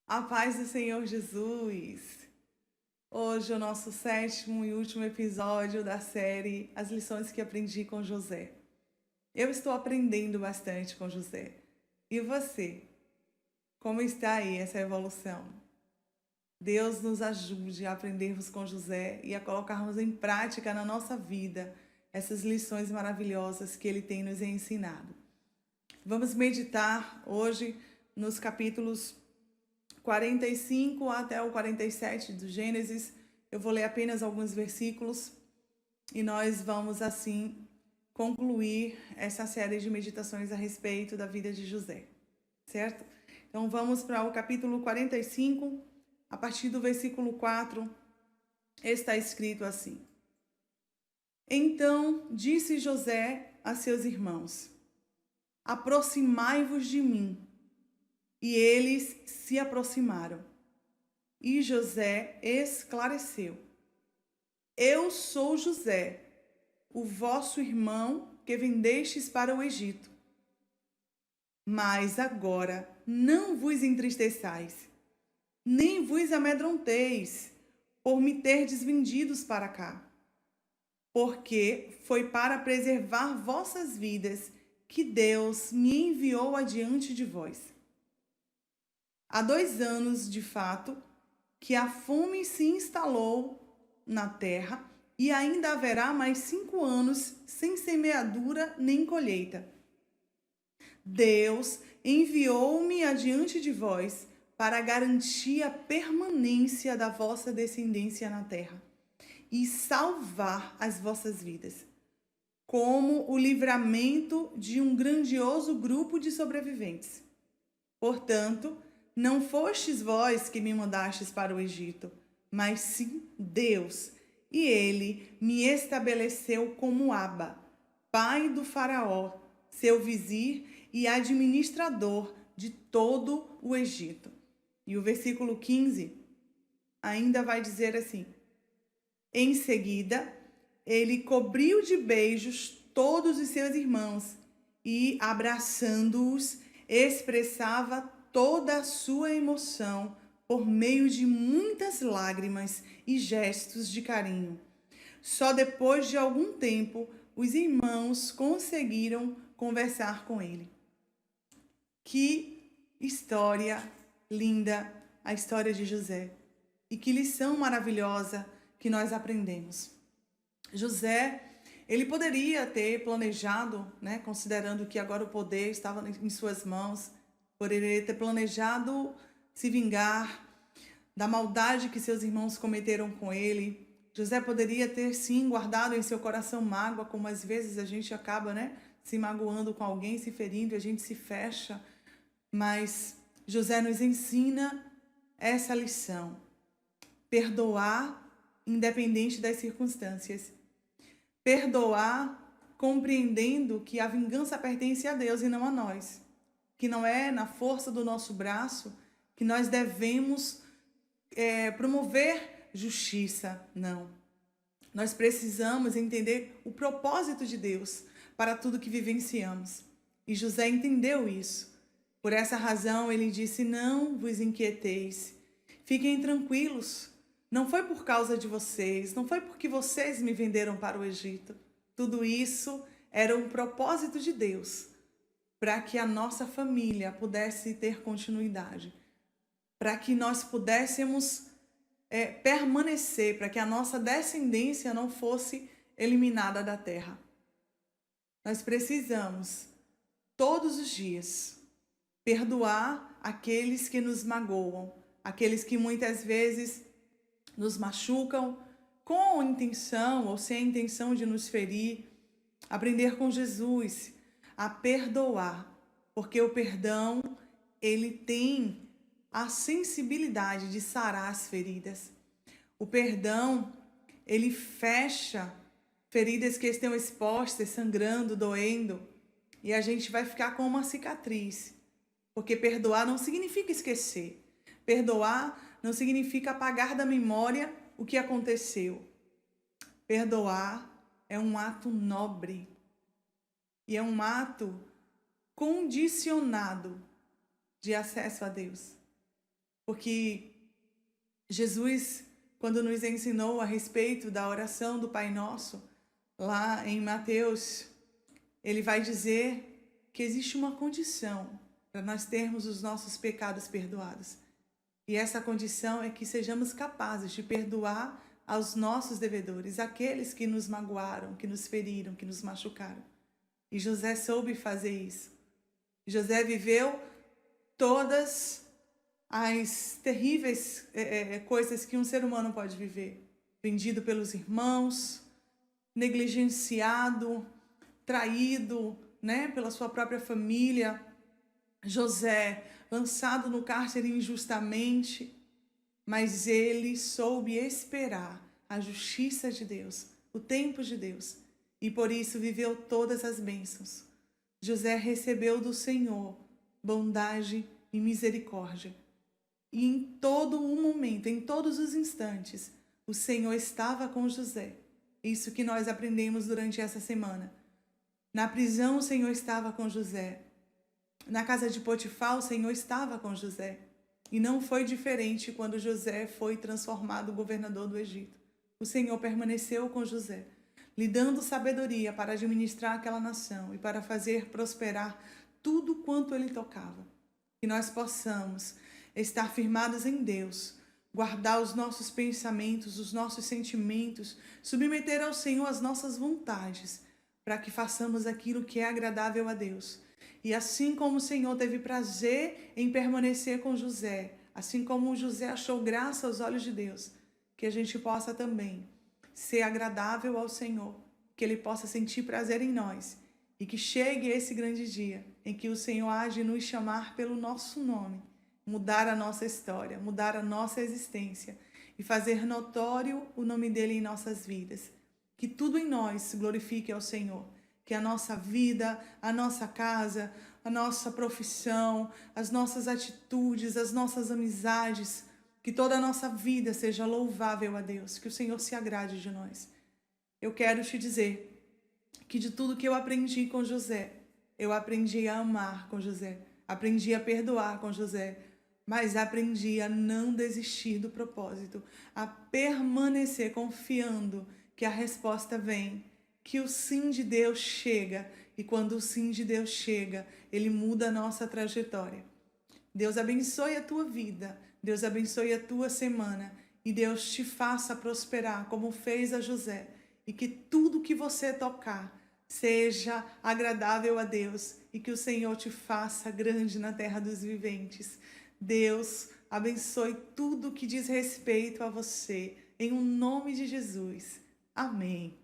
A paz do Senhor Jesus. Hoje é o nosso sétimo e último episódio da série As Lições que Aprendi com José. Eu estou aprendendo bastante com José. E você? Como está aí essa evolução? Deus nos ajude a aprendermos com José e a colocarmos em prática na nossa vida essas lições maravilhosas que ele tem nos ensinado. Vamos meditar hoje nos capítulos 45 até o 47 do Gênesis. Eu vou ler apenas alguns versículos e nós vamos assim concluir essa série de meditações a respeito da vida de José, certo? Então vamos para o capítulo 45, a partir do versículo 4, está escrito assim: Então disse José a seus irmãos: Aproximai-vos de mim. E eles se aproximaram. E José esclareceu: Eu sou José, o vosso irmão que vendestes para o Egito. Mas agora não vos entristeçais, nem vos amedronteis por me terdes vendidos para cá, porque foi para preservar vossas vidas que Deus me enviou adiante de vós. Há 2 anos, de fato, que a fome se instalou na terra e ainda haverá mais 5 anos sem semeadura nem colheita. Deus enviou-me adiante de vós para garantir a permanência da vossa descendência na terra e salvar as vossas vidas, como o livramento de um grandioso grupo de sobreviventes. Portanto, não fostes vós que me mandastes para o Egito, mas sim Deus, e ele me estabeleceu como Aba, pai do faraó, seu vizir e administrador de todo o Egito. E o versículo 15 ainda vai dizer assim: Em seguida, ele cobriu de beijos todos os seus irmãos e, abraçando-os, expressava toda a sua emoção por meio de muitas lágrimas e gestos de carinho. Só depois de algum tempo, os irmãos conseguiram conversar com ele. Que história linda a história de José. E que lição maravilhosa que nós aprendemos. José, ele poderia ter planejado, considerando que agora o poder estava em suas mãos, poderia ter planejado se vingar da maldade que seus irmãos cometeram com ele. José poderia ter, sim, guardado em seu coração mágoa, como às vezes a gente acaba, se magoando com alguém, se ferindo, e a gente se fecha. Mas José nos ensina essa lição: perdoar independente das circunstâncias. Perdoar compreendendo que a vingança pertence a Deus e não a nós. Que não é na força do nosso braço que nós devemos promover justiça, não. Nós precisamos entender o propósito de Deus para tudo que vivenciamos. E José entendeu isso. Por essa razão, ele disse: Não vos inquieteis, fiquem tranquilos. Não foi por causa de vocês, não foi porque vocês me venderam para o Egito. Tudo isso era um propósito de Deus, para que a nossa família pudesse ter continuidade, para que nós pudéssemos permanecer, para que a nossa descendência não fosse eliminada da terra. Nós precisamos, todos os dias, perdoar aqueles que nos magoam, aqueles que muitas vezes nos machucam com intenção ou sem a intenção de nos ferir. Aprender com Jesus a perdoar, porque o perdão, ele tem a sensibilidade de sarar as feridas. O perdão, ele fecha feridas que estão expostas, sangrando, doendo, e a gente vai ficar com uma cicatriz. Porque perdoar não significa esquecer. Perdoar não significa apagar da memória o que aconteceu. Perdoar é um ato nobre e é um ato condicionado de acesso a Deus. porque Jesus, quando nos ensinou a respeito da oração do Pai Nosso, lá em Mateus, ele vai dizer que existe uma condição para nós termos os nossos pecados perdoados. E essa condição é que sejamos capazes de perdoar aos nossos devedores, aqueles que nos magoaram, que nos feriram, que nos machucaram. E José soube fazer isso. José viveu todas as terríveis coisas que um ser humano pode viver. Vendido pelos irmãos, negligenciado, traído, pela sua própria família. José, lançado no cárcere injustamente, mas ele soube esperar a justiça de Deus, o tempo de Deus, e por isso viveu todas as bênçãos. José recebeu do Senhor bondade e misericórdia. E em todo o momento, em todos os instantes, o Senhor estava com José. Isso que nós aprendemos durante essa semana. Na prisão, o Senhor estava com José. Na casa de Potifar, o Senhor estava com José. E não foi diferente quando José foi transformado governador do Egito. O Senhor permaneceu com José, lhe dando sabedoria para administrar aquela nação e para fazer prosperar tudo quanto ele tocava. Que nós possamos estar firmados em Deus, guardar os nossos pensamentos, os nossos sentimentos, submeter ao Senhor as nossas vontades, para que façamos aquilo que é agradável a Deus. E assim como o Senhor teve prazer em permanecer com José, assim como José achou graça aos olhos de Deus, que a gente possa também ser agradável ao Senhor, que Ele possa sentir prazer em nós e que chegue esse grande dia em que o Senhor há de nos chamar pelo nosso nome, mudar a nossa história, mudar a nossa existência e fazer notório o nome dEle em nossas vidas. Que tudo em nós glorifique ao Senhor. Que a nossa vida, a nossa casa, a nossa profissão, as nossas atitudes, as nossas amizades, que toda a nossa vida seja louvável a Deus, que o Senhor se agrade de nós. Eu quero te dizer que de tudo que eu aprendi com José, eu aprendi a amar com José, aprendi a perdoar com José, mas aprendi a não desistir do propósito, a permanecer confiando que a resposta vem, que o sim de Deus chega, e quando o sim de Deus chega, Ele muda a nossa trajetória. Deus abençoe a tua vida, Deus abençoe a tua semana, e Deus te faça prosperar como fez a José, e que tudo que você tocar seja agradável a Deus, e que o Senhor te faça grande na terra dos viventes. Deus abençoe tudo que diz respeito a você, em o nome de Jesus. Amém.